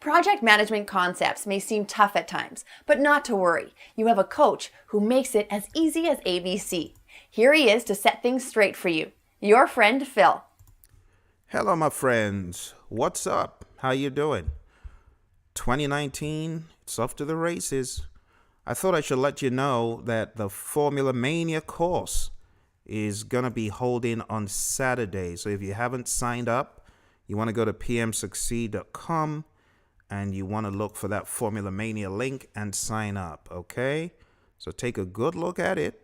Project management concepts may seem tough at times, but not to worry. You have a coach who makes it as easy as ABC. Here he is to set things straight for you. Your friend, Phil. Hello, my friends. What's up? How you doing? 2019, it's off to the races. I thought I should let you know that the FORMULAMANIA course is going to be holding on Saturday. So if you haven't signed up, you want to go to pmsucceed.com and you want to look for that FORMULAMANIA link and sign up, okay? So take a good look at it.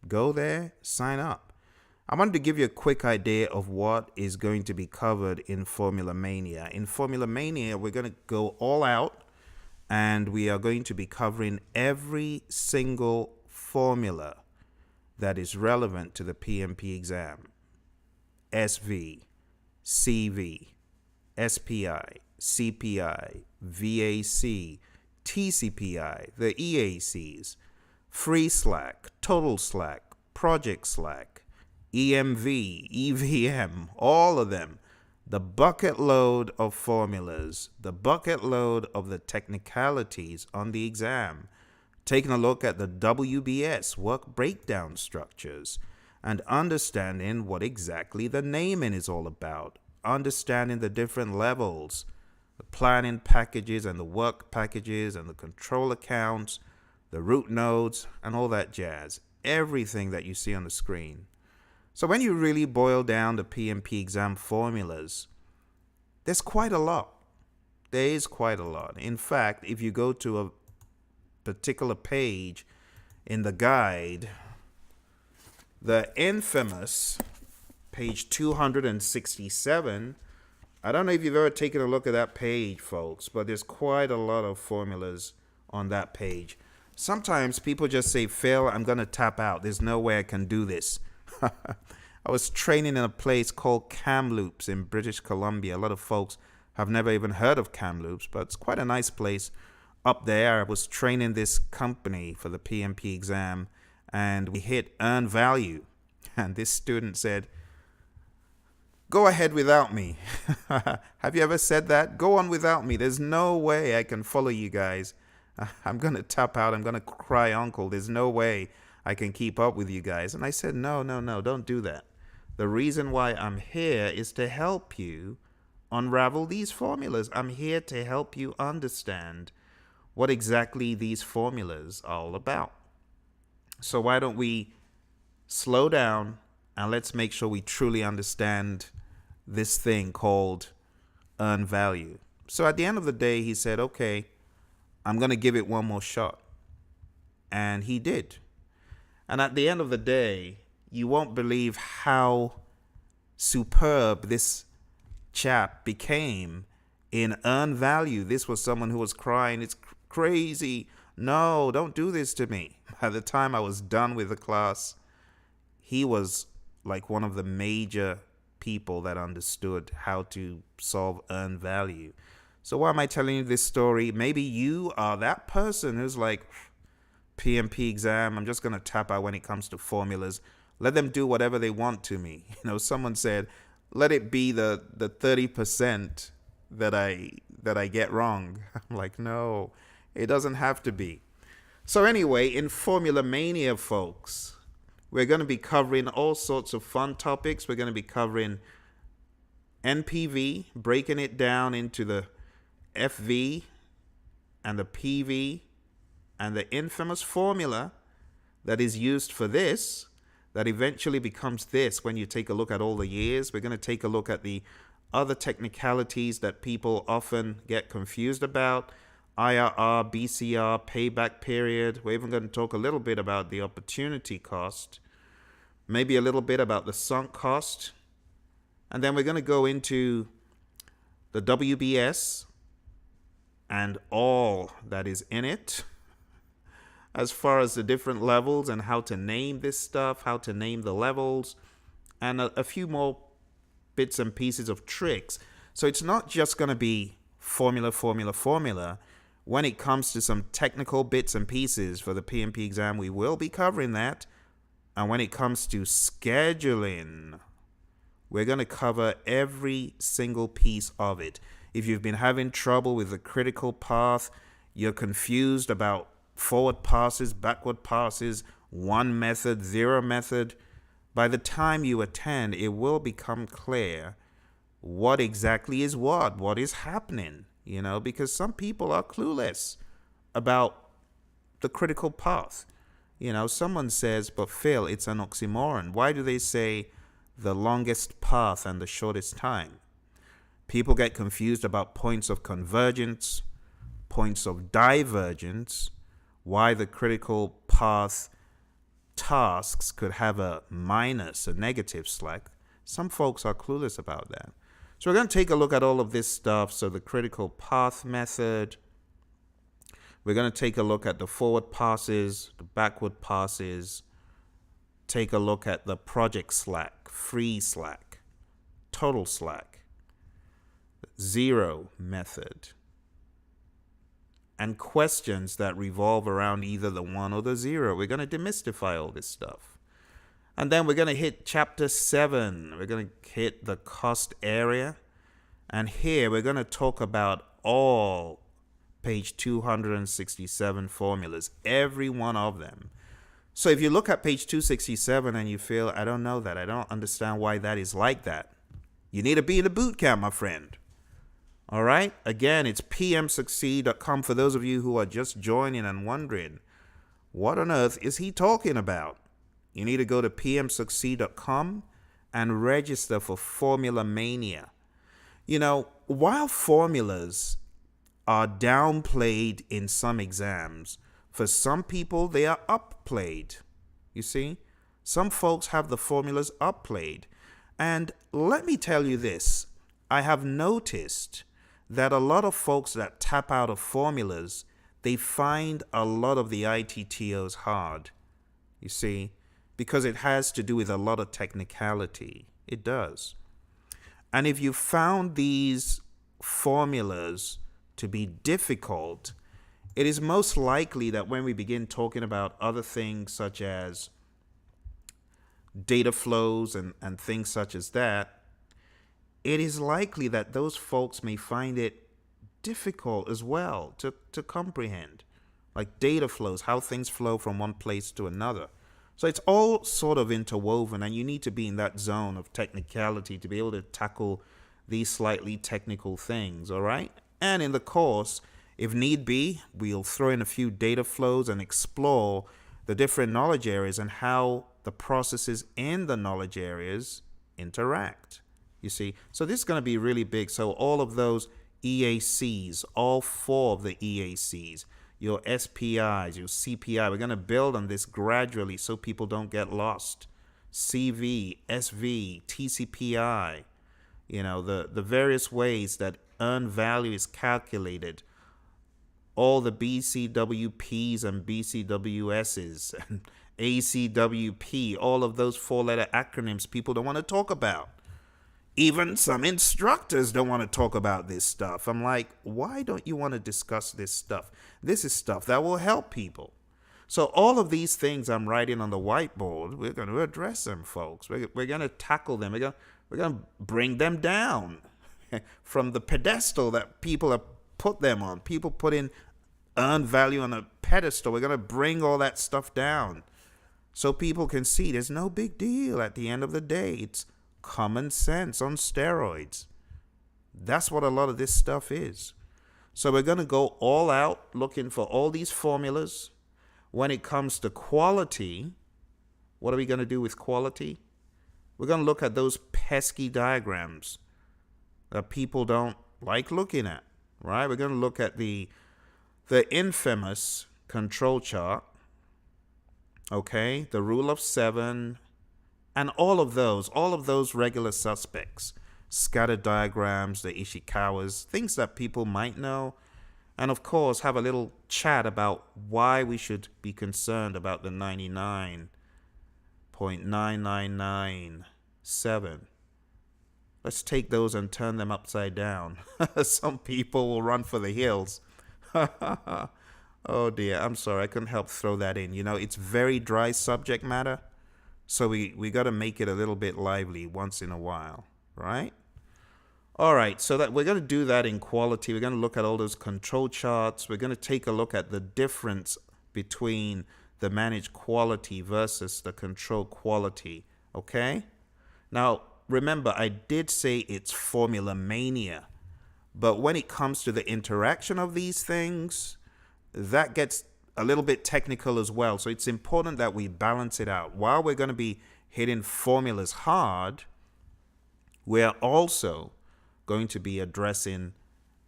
Go there, sign up. I wanted to give you a quick idea of what is going to be covered in FORMULAMANIA. In FORMULAMANIA, we're going to go all out and we are going to be covering every single formula that is relevant to the PMP exam. SV, CV, SPI, CPI, VAC, TCPI, the EACs, free slack, total slack, project slack, EMV, EVM, all of them. The bucket load of formulas, the bucket load of the technicalities on the exam, taking a look at the WBS, work breakdown structures, and understanding what exactly the naming is all about, understanding the different levels, the planning packages and the work packages and the control accounts, the root nodes, and all that jazz. Everything that you see on the screen. So when you really boil down the PMP exam formulas, there's quite a lot. There is quite a lot. In fact, if you go to a particular page in the guide, the infamous page 267, I don't know if you've ever taken a look at that page, folks, but there's quite a lot of formulas on that page. Sometimes people just say, Phil, I'm going to tap out. There's no way I can do this. I was training in a place called Kamloops in British Columbia. A lot of folks have never even heard of Kamloops, but it's quite a nice place up there. I was training this company for the PMP exam, and we hit earn value. And this student said, go ahead without me. Have you ever said that? Go on without me. There's no way I can follow you guys. I'm going to tap out. I'm going to cry uncle. There's no way I can keep up with you guys. And I said, no, don't do that. The reason why I'm here is to help you unravel these formulas. I'm here to help you understand what exactly these formulas are all about. So why don't we slow down and let's make sure we truly understand this thing called earn value. So at the end of the day, he said, okay, I'm going to give it one more shot. And he did. And at the end of the day, you won't believe how superb this chap became in earn value. This was someone who was crying, it's crazy. No, don't do this to me. By the time I was done with the class, he was like one of the major people that understood how to solve earn value. So why am I telling you this story? Maybe you are that person who's like, PMP exam, I'm just going to tap out when it comes to formulas. Let them do whatever they want to me. You know, someone said, let it be the 30% that I get wrong. I'm like, no, it doesn't have to be. So anyway, in FORMULAMANIA, folks, we're going to be covering all sorts of fun topics. We're going to be covering NPV, breaking it down into the FV and the PV and the infamous formula that is used for this, that eventually becomes this when you take a look at all the years. We're going to take a look at the other technicalities that people often get confused about. IRR, BCR, payback period. We're even going to talk a little bit about the opportunity cost, maybe a little bit about the sunk cost. And then we're going to go into the WBS and all that is in it, as far as the different levels and how to name this stuff, how to name the levels, and a few more bits and pieces of tricks. So it's not just going to be formula. When it comes to some technical bits and pieces for the PMP exam, we will be covering that. And when it comes to scheduling, we're going to cover every single piece of it. If you've been having trouble with the critical path, you're confused about forward passes, backward passes, one method, zero method, by the time you attend, it will become clear what exactly is what is happening, because some people are clueless about the critical path. Someone says, but Phil, it's an oxymoron. Why do they say the longest path and the shortest time? People get confused about points of convergence, points of divergence, why the critical path tasks could have a minus, a negative slack. Some folks are clueless about that. So we're going to take a look at all of this stuff. So the critical path method. We're going to take a look at the forward passes, the backward passes. Take a look at the project slack, free slack, total slack, zero method, and questions that revolve around either the 1 or the 0. We're going to demystify all this stuff. And then we're going to hit chapter 7. We're going to hit the cost area. And here we're going to talk about all page 267 formulas, every one of them. So if you look at page 267 and you feel, I don't know that, I don't understand why that is like that, you need to be in the boot camp, my friend. All right. Again, it's pmsucceed.com for those of you who are just joining and wondering, what on earth is he talking about? You need to go to pmsucceed.com and register for FORMULAMANIA. While formulas are downplayed in some exams, for some people they are upplayed. You see, some folks have the formulas upplayed. And let me tell you this, I have noticed that a lot of folks that tap out of formulas, they find a lot of the ITTOs hard, you see, because it has to do with a lot of technicality. It does. And if you found these formulas to be difficult, it is most likely that when we begin talking about other things such as data flows and things such as that, it is likely that those folks may find it difficult as well to comprehend, like data flows, how things flow from one place to another. So it's all sort of interwoven, and you need to be in that zone of technicality to be able to tackle these slightly technical things, all right? And in the course, if need be, we'll throw in a few data flows and explore the different knowledge areas and how the processes in the knowledge areas interact. You see, so this is going to be really big. So all of those EACs, all 4 of the EACs, your SPIs, your CPI, we're going to build on this gradually so people don't get lost. CV, SV, TCPI, the various ways that earned value is calculated, all the BCWPs and BCWSs and ACWP, all of those 4-letter acronyms people don't want to talk about. Even some instructors don't want to talk about this stuff. I'm like, why don't you want to discuss this stuff? This is stuff that will help people. So all of these things I'm writing on the whiteboard, we're going to address them, folks. We're going to tackle them. We're going to bring them down from the pedestal that people have put them on. People put in earned value on a pedestal. We're going to bring all that stuff down so people can see there's no big deal at the end of the day. It's common sense on steroids. That's what a lot of this stuff is. So we're going to go all out looking for all these formulas. When it comes to quality, what are we going to do with quality? We're going to look at those pesky diagrams that people don't like looking at, right? We're going to look at the infamous control chart, okay, the rule of 7, and all of those regular suspects, scattered diagrams, the Ishikawas, things that people might know, and of course have a little chat about why we should be concerned about the 99.9997. Let's take those and turn them upside down. Some people will run for the hills. Oh dear, I'm sorry, I couldn't help throw that in. It's very dry subject matter. So we got to make it a little bit lively once in a while, right? All right, so that we're going to do that in quality. We're going to look at all those control charts. We're going to take a look at the difference between the managed quality versus the control quality, okay? Now, remember, I did say it's formula mania, but when it comes to the interaction of these things, that gets a little bit technical as well. So it's important that we balance it out. While we're going to be hitting formulas hard, we're also going to be addressing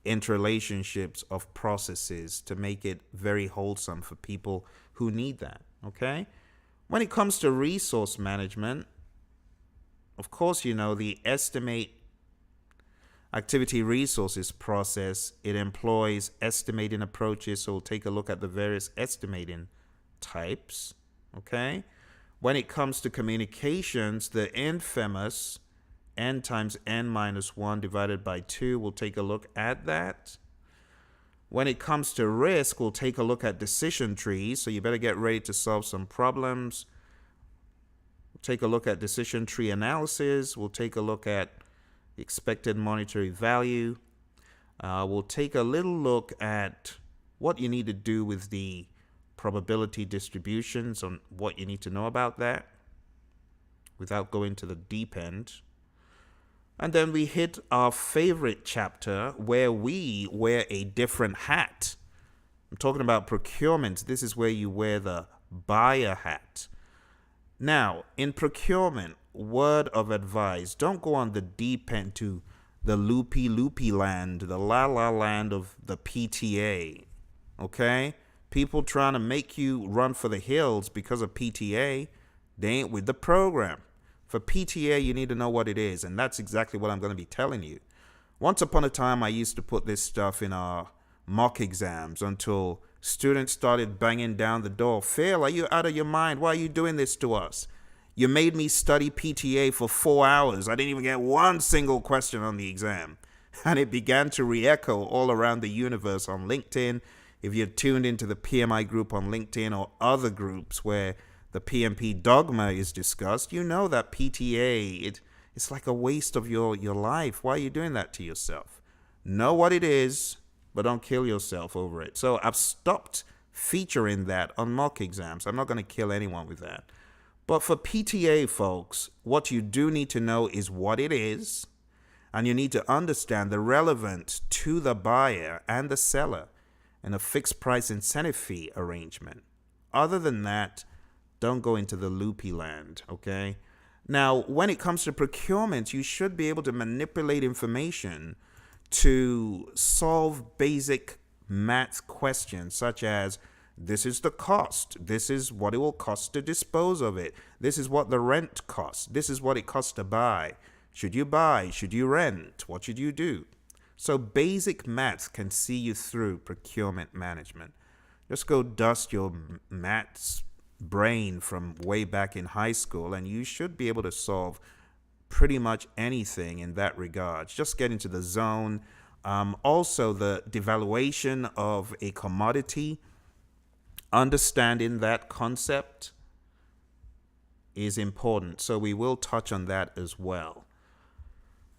interrelationships of processes to make it very wholesome for people who need that, okay? When it comes to resource management, of course, you know, the estimate activity resources process, it employs estimating approaches, so we'll take a look at the various estimating types, okay? When it comes to communications, the infamous n times n minus 1 divided by 2, we'll take a look at that. When it comes to risk, we'll take a look at decision trees, so you better get ready to solve some problems. We'll take a look at decision tree analysis. We'll take a look at expected monetary value. We'll take a little look at what you need to do with the probability distributions, on what you need to know about that without going to the deep end. And then we hit our favorite chapter where we wear a different hat. I'm talking about procurement. This is where you wear the buyer hat. Now, in procurement, word of advice, don't go on the deep end to the loopy land, the la land of the PTA, okay? People trying to make you run for the hills because of PTA, they ain't with the program. For PTA, you need to know what it is, and that's exactly what I'm going to be telling you. Once upon a time, I used to put this stuff in our mock exams until students started banging down the door. Phil, are you out of your mind? Why are you doing this to us? You made me study PTA for 4 hours. I didn't even get one single question on the exam. And it began to re-echo all around the universe on LinkedIn. If you're tuned into the PMI group on LinkedIn or other groups where the PMP dogma is discussed, you know that PTA, it's like a waste of your life. Why are you doing that to yourself? Know what it is, but don't kill yourself over it. So I've stopped featuring that on mock exams. I'm not going to kill anyone with that. But for PTA, folks, what you do need to know is what it is, and you need to understand the relevance to the buyer and the seller in a fixed price incentive fee arrangement. Other than that, don't go into the loopy land, okay? Now, when it comes to procurement, you should be able to manipulate information to solve basic math questions, such as, this is the cost, this is what it will cost to dispose of it, this is what the rent costs, this is what it costs to buy. Should you buy? Should you rent? What should you do? So basic maths can see you through procurement management. Just go dust your maths brain from way back in high school, and you should be able to solve pretty much anything in that regard. Just get into the zone. Also, the devaluation of a commodity, understanding that concept is important. So we will touch on that as well.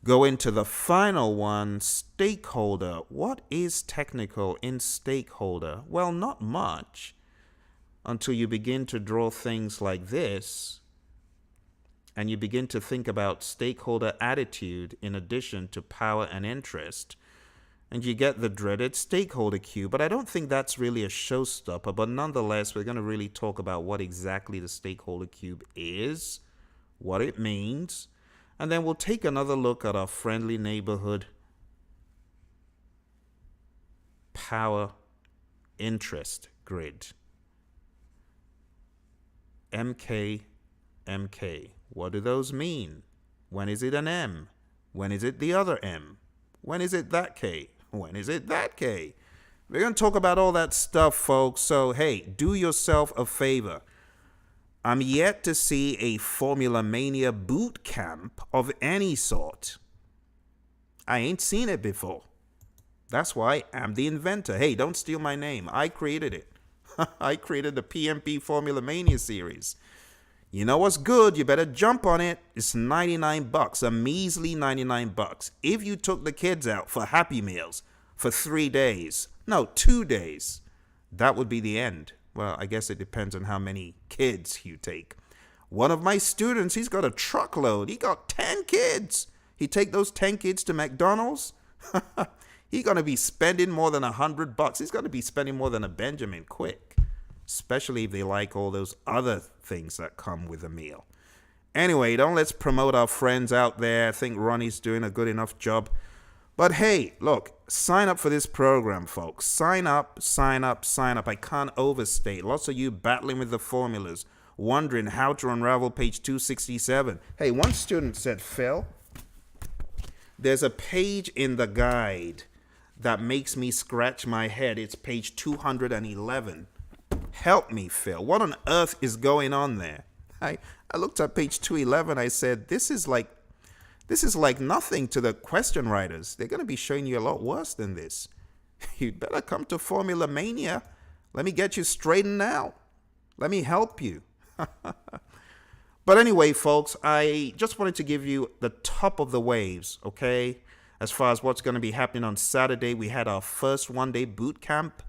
Go into the final one, stakeholder. What is technical in stakeholder? Well, not much until you begin to draw things like this and you begin to think about stakeholder attitude in addition to power and interest. And you get the dreaded stakeholder queue. But I don't think that's really a showstopper. But nonetheless, we're going to really talk about what exactly the stakeholder cube is, what it means, and then we'll take another look at our friendly neighborhood power interest grid. MK. What do those mean? When is it an M? When is it the other M? When is it that K? When is it that K? We're going to talk about all that stuff, folks. So, hey, do yourself a favor. I'm yet to see a FORMULAMANIA boot camp of any sort. I ain't seen it before. That's why I'm the inventor. Hey, don't steal my name. I created it. I created the PMP FORMULAMANIA series. You know what's good? You better jump on it. It's 99 bucks, a measly 99 bucks. If you took the kids out for Happy Meals for 3 days, no, 2 days, that would be the end. Well, I guess it depends on how many kids you take. One of my students, he's got a truckload. He got 10 kids. He take those 10 kids to McDonald's. He's going to be spending more than $100. He's going to be spending more than a Benjamin quick, especially if they like all those other things that come with a meal. Anyway, don't let's promote our friends out there. I think Ronnie's doing a good enough job. But hey, look, sign up for this program, folks. Sign up, sign up, sign up. I can't overstate. Lots of you battling with the formulas, wondering how to unravel page 267. Hey, one student said, Phil, there's a page in the guide that makes me scratch my head. It's page 211. Help me, Phil. What on earth is going on there? I looked at page 211. I said, this is like nothing to the question writers. They're going to be showing you a lot worse than this. You'd better come to FORMULAMANIA. Let me get you straightened out. Let me help you. But anyway, folks, I just wanted to give you the top of the waves, okay? As far as what's going to be happening on Saturday, we had our first one-day boot camp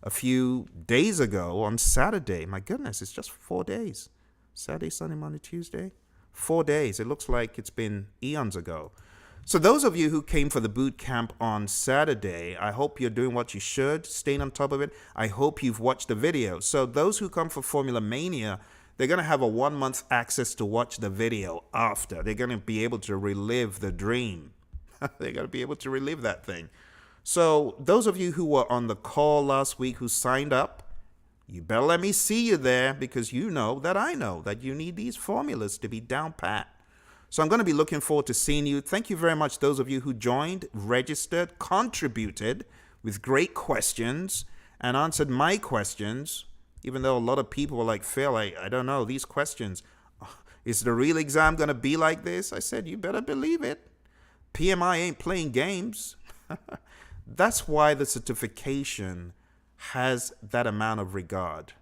a few days ago on Saturday. My goodness, it's just 4 days. Saturday, Sunday, Monday, Tuesday. 4 days. It looks like it's been eons ago. So those of you who came for the boot camp on Saturday, I hope you're doing what you should, staying on top of it. I hope you've watched the video. So those who come for FORMULAMANIA, they're going to have a 1 month access to watch the video after. They're going to be able to relive the dream. They're going to be able to relive that thing. So those of you who were on the call last week who signed up, you better let me see you there, because you know that I know that you need these formulas to be down pat. So I'm going to be looking forward to seeing you. Thank you very much, those of you who joined, registered, contributed with great questions and answered my questions, even though a lot of people were like, Phil, I don't know, these questions, is the real exam going to be like this? I said, you better believe it. PMI ain't playing games. That's why the certification has that amount of regard.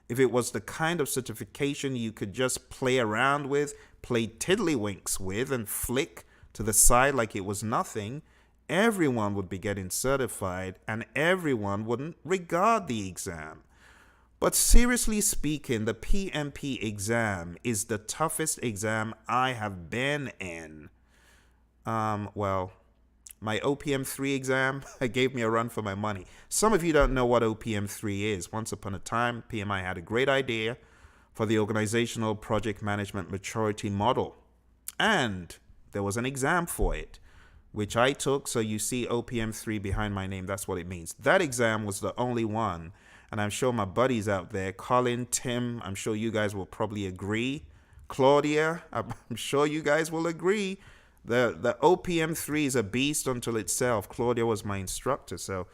If it was the kind of certification you could just play around with, play tiddlywinks with, and flick to the side like it was nothing, everyone would be getting certified and everyone wouldn't regard the exam. But seriously speaking, the PMP exam is the toughest exam I have been in. Well, my OPM 3 exam gave me a run for my money. Some of you don't know what OPM 3 is. Once upon a time, PMI had a great idea for the Organizational Project Management Maturity Model. And there was an exam for it, which I took. So you see OPM 3 behind my name. That's what it means. That exam was the only one. And I'm sure my buddies out there, Colin, Tim, I'm sure you guys will probably agree. Claudia, I'm sure you guys will agree. The OPM 3 is a beast until itself. Claudia was my instructor, so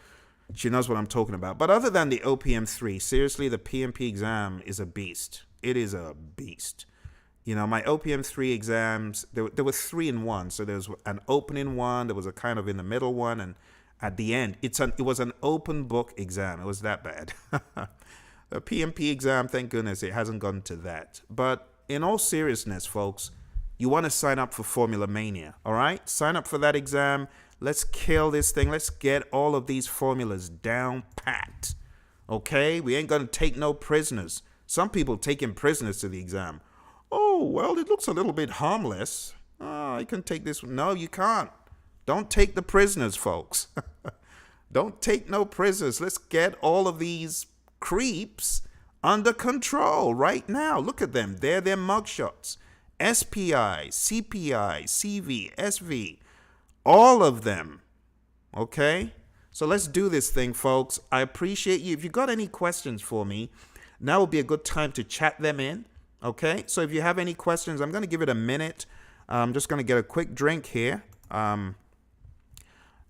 she knows what I'm talking about. But other than the OPM 3, seriously, the PMP exam is a beast. It is a beast. You know, my OPM 3 exams, there were 3 in one. So there was an opening one, there was a kind of in the middle one, and at the end, it was an open book exam. It was that bad. The PMP exam, thank goodness, it hasn't gone to that. But in all seriousness, folks, you want to sign up for FORMULAMANIA, all right? Sign up for that exam. Let's kill this thing. Let's get all of these formulas down pat, okay? We ain't going to take no prisoners. Some people taking prisoners to the exam. Oh, well, it looks a little bit harmless. Oh, I can take this. No, you can't. Don't take the prisoners, folks. Don't take no prisoners. Let's get all of these creeps under control right now. Look at them. They're their mugshots. SPI, CPI, CV, SV, all of them. Okay? So let's do this thing, folks. I appreciate you. If you got any questions for me, now would be a good time to chat them in. Okay? So if you have any questions, I'm going to give it a minute. I'm just going to get a quick drink here.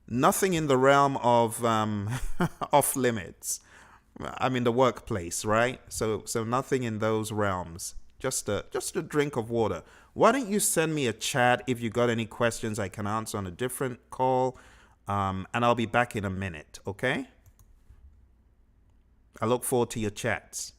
Nothing in the realm of off limits. I'm in the workplace, right? So nothing in those realms. Just a drink of water. Why don't you send me a chat if you got any questions I can answer on a different call, and I'll be back in a minute, okay? I look forward to your chats.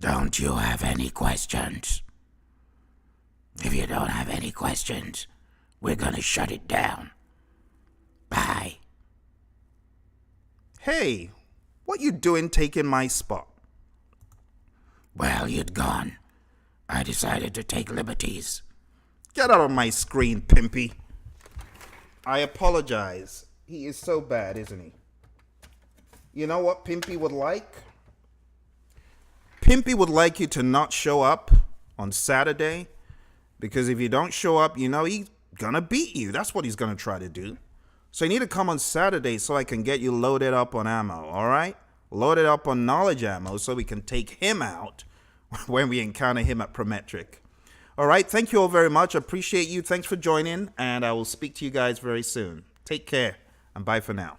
Don't you have any questions? If you don't have any questions, we're gonna shut it down. Bye. Hey, what you doing taking my spot? Well, you'd gone. I decided to take liberties. Get out of my screen, Pimpy. I apologize. He is so bad, isn't he? You know what Pimpy would like? Pimpy would like you to not show up on Saturday, because if you don't show up, you know he's gonna beat you. That's what he's gonna try to do. So you need to come on Saturday so I can get you loaded up on ammo, all right? Loaded up on knowledge ammo so we can take him out when we encounter him at Prometric. All right, thank you all very much. Appreciate you. Thanks for joining, and I will speak to you guys very soon. Take care, and bye for now.